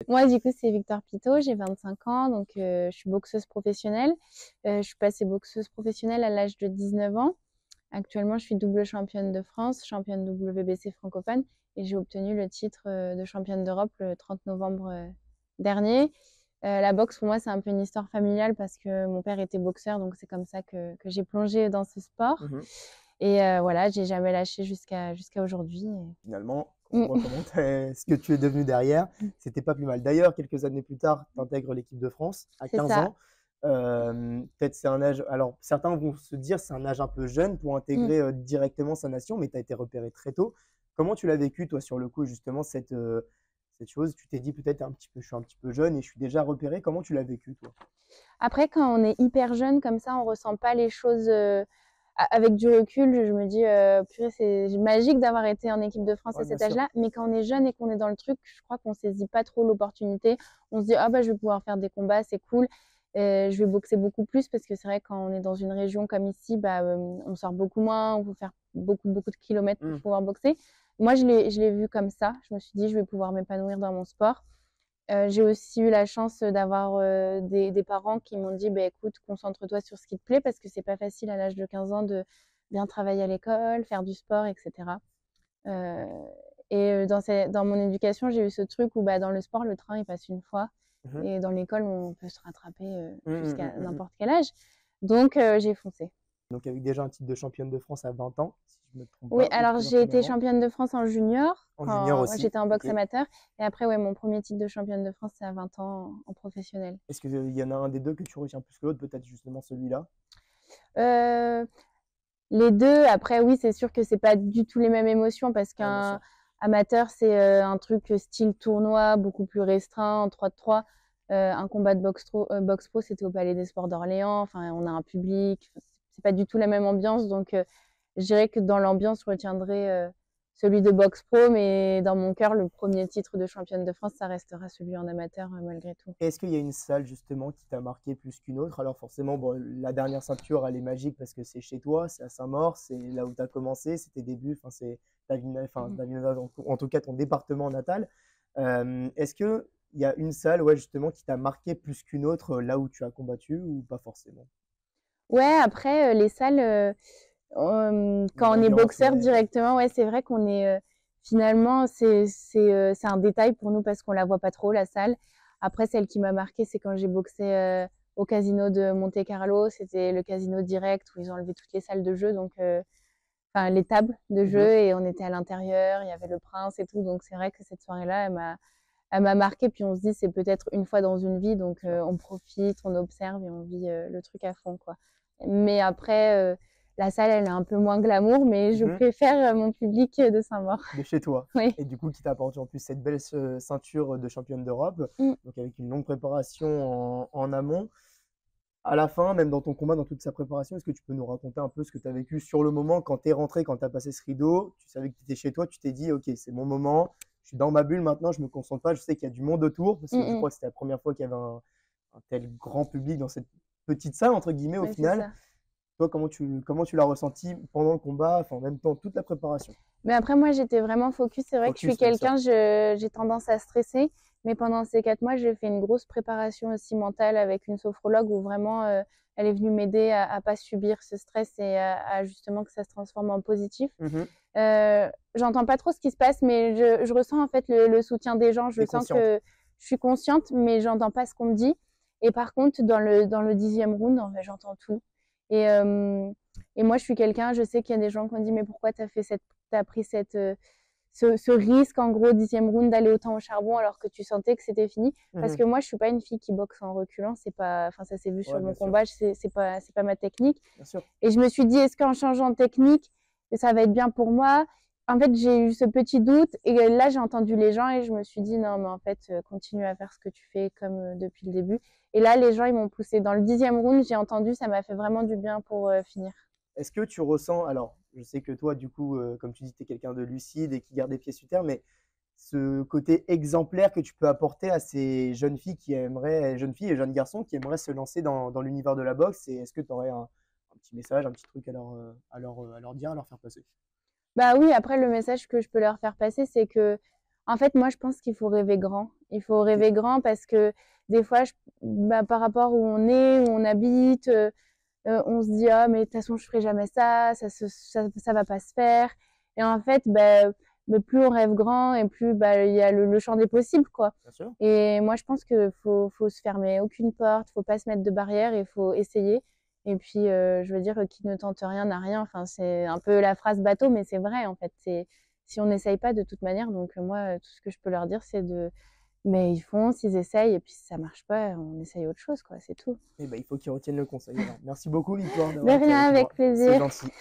Moi, du coup, c'est Victor Pito, j'ai 25 ans, donc je suis boxeuse professionnelle. Je suis passée boxeuse professionnelle à l'âge de 19 ans. Actuellement, je suis double championne de France, championne WBC francophone, et j'ai obtenu le titre de championne d'Europe le 30 novembre dernier. La boxe, pour moi, c'est un peu une histoire familiale parce que mon père était boxeur, donc c'est comme ça que j'ai plongé dans ce sport. Mhm. Et voilà, j'ai jamais lâché jusqu'à aujourd'hui. Finalement, on Mm. voit ce que tu es devenu derrière. C'était pas plus mal. D'ailleurs, quelques années plus tard, tu intègres l'équipe de France à C'est 15 ça. ans. Peut-être c'est un âge. Alors, certains vont se dire c'est un âge un peu jeune pour Mm. intégrer directement sa nation, mais tu as été repéré très tôt. Comment tu l'as vécu, toi, sur le coup, justement, cette chose? Tu t'es dit peut-être un petit peu, je suis un petit peu jeune et je suis déjà repéré. Comment tu l'as vécu, toi? Après, quand on est hyper jeune comme ça, on ressent pas les choses avec du recul. Je me dis, purée, c'est magique d'avoir été en équipe de France Ouais, à bien cet sûr. âge-là. Mais quand on est jeune et qu'on est dans le truc, je crois qu'on saisit pas trop l'opportunité. On se dit, ah bah, je vais pouvoir faire des combats, c'est cool. Je vais boxer beaucoup plus parce que c'est vrai, quand on est dans une région comme ici, bah, on sort beaucoup moins, on faut faire beaucoup de kilomètres pour Hmm. pouvoir boxer. Moi, je l'ai vu comme ça. Je me suis dit, je vais pouvoir m'épanouir dans mon sport. J'ai aussi eu la chance d'avoir des parents qui m'ont dit, bah, écoute, concentre-toi sur ce qui te plaît parce que c'est pas facile à l'âge de 15 ans de bien travailler à l'école, faire du sport, etc. Euh, et dans mon éducation, j'ai eu ce truc où bah, dans le sport, le train, il passe une fois. Mhm. Et dans l'école, on peut se rattraper Mhm, mhm, jusqu'à mhm. n'importe quel âge. Donc, j'ai foncé. Donc, avec déjà un titre de championne de France à 20 ans, si je ne me trompe Oui, pas, ou alors peut-être un j'ai peu été avant, championne de France en junior en junior quand aussi. j'étais en boxe Ok. amateur. Et après, ouais, mon premier titre de championne de France, c'est à 20 ans en professionnel. Est-ce qu'il y en a un des deux que tu retiens plus que l'autre, peut-être justement celui-là? Euh, Les deux, après, oui, c'est sûr que c'est pas du tout les mêmes émotions parce Ouais, bien qu'un sûr. amateur, c'est un truc style tournoi, beaucoup plus restreint, en 3 de 3. Un combat de boxe pro, c'était au Palais des Sports d'Orléans. Enfin, on a un public. C'est pas du tout la même ambiance. Donc, je dirais que dans l'ambiance, je retiendrai celui de boxe pro. Mais dans mon cœur, le premier titre de championne de France, ça restera celui en amateur malgré tout. Est-ce qu'il y a une salle justement qui t'a marqué plus qu'une autre? Alors forcément, bon, la dernière ceinture, elle est magique parce que c'est chez toi, c'est à Saint-Maur, c'est là où tu as commencé, c'est tes débuts, enfin, c'est Mhm. en tout cas ton département natal. Est-ce qu'il y a une salle, ouais, justement, qui t'a marqué plus qu'une autre là où tu as combattu ou pas forcément? Ouais, après, les salles, quand on est L'ambiance, boxeur ouais. directement, ouais, c'est vrai qu'on est finalement, c'est un détail pour nous parce qu'on la voit pas trop, la salle. Après, celle qui m'a marqué, c'est quand j'ai boxé au casino de Monte-Carlo. C'était le casino direct où ils ont enlevé toutes les salles de jeu, donc enfin les tables de Mhm. jeu, et on était à l'intérieur. Il y avait le prince et tout, donc c'est vrai que cette soirée-là, elle m'a marqué. Puis on se dit, c'est peut-être une fois dans une vie, donc Sûr. on profite, on observe et on vit le truc à fond, quoi. Mais après, la salle, elle est un peu moins glamour, mais je Mhm. préfère mon public de Saint-Maur. De chez toi. Oui. Et du coup, qui t'a apporté en plus cette belle ceinture de championne d'Europe, Mm. donc avec une longue préparation en amont. À la fin, même dans ton combat, dans toute sa préparation, est-ce que tu peux nous raconter un peu ce que tu as vécu sur le moment quand tu es rentré, quand tu as passé ce rideau, tu savais que tu étais chez toi, tu t'es dit, ok, c'est mon moment, je suis dans ma bulle maintenant, je me concentre pas, je sais qu'il y a du monde autour, parce Mm, que je mm. crois que c'était la première fois qu'il y avait un tel grand public dans cette petite salle, entre guillemets, au Ouais, c'est final. ça. Toi, comment tu l'as ressenti pendant le combat, enfin, en même temps, toute la préparation? Mais après, moi, j'étais vraiment focus. C'est vrai que je suis Focus, bien sûr. quelqu'un, j'ai tendance à stresser. Mais pendant ces 4 mois, j'ai fait une grosse préparation aussi mentale avec une sophrologue où vraiment, elle est venue m'aider à pas subir ce stress et à justement que ça se transforme en positif. Mhm. J'entends pas trop ce qui se passe, mais je ressens en fait le soutien des gens. Je T'es sens consciente. que je suis consciente, mais j'entends pas ce qu'on me dit. Et par contre, dans le 10e round, en fait, j'entends tout. Et, euh, et moi, je suis quelqu'un, je sais qu'il y a des gens qui ont dit, mais pourquoi t'as pris ce risque, en gros, 10e round, d'aller autant au charbon alors que tu sentais que c'était fini. Parce Mhm. que moi, je suis pas une fille qui boxe en reculant. C'est pas, enfin, ça s'est vu sur Ouais, mon bien sûr, combat. C'est pas ma technique. bien sûr. Et je me suis dit, est-ce qu'en changeant de technique, ça va être bien pour moi? En fait, j'ai eu ce petit doute et là, j'ai entendu les gens et je me suis dit, non, mais en fait, continue à faire ce que tu fais comme depuis le début. Et là, les gens, ils m'ont poussé. Dans le 10e round, j'ai entendu, ça m'a fait vraiment du bien pour finir. Est-ce que tu ressens, alors je sais que toi, du coup, comme tu dis, tu es quelqu'un de lucide et qui garde les pieds sur terre, mais ce côté exemplaire que tu peux apporter à ces jeunes filles jeunes filles et jeunes garçons qui aimeraient se lancer dans l'univers de la boxe, et est-ce que tu aurais un petit message, un petit truc à leur dire, à leur faire passer? Bah oui, après, le message que je peux leur faire passer, c'est que En fait, moi, je pense qu'il faut rêver grand. Il faut rêver grand parce que des fois, par rapport où on est, où on habite, on se dit, ah, mais de toute façon, je ferai jamais ça, ça va pas se faire. Et en fait, mais plus on rêve grand et plus il y a le champ des possibles, quoi. Bien sûr. Et moi, je pense qu'il faut se fermer aucune porte, faut pas se mettre de barrière, il faut essayer. Et puis, je veux dire, qui ne tente rien n'a rien. Enfin, c'est un peu la phrase bateau, mais c'est vrai, en fait. Si on n'essaye pas de toute manière, donc moi, tout ce que je peux leur dire, c'est mais ils foncent, ils essayent, et puis si ça marche pas, on essaye autre chose, quoi, c'est tout. Et ben, il faut qu'ils retiennent le conseil. Alors, merci beaucoup, Victoire, De d'avoir été rien, avec avec moi. C'est plaisir. gentil.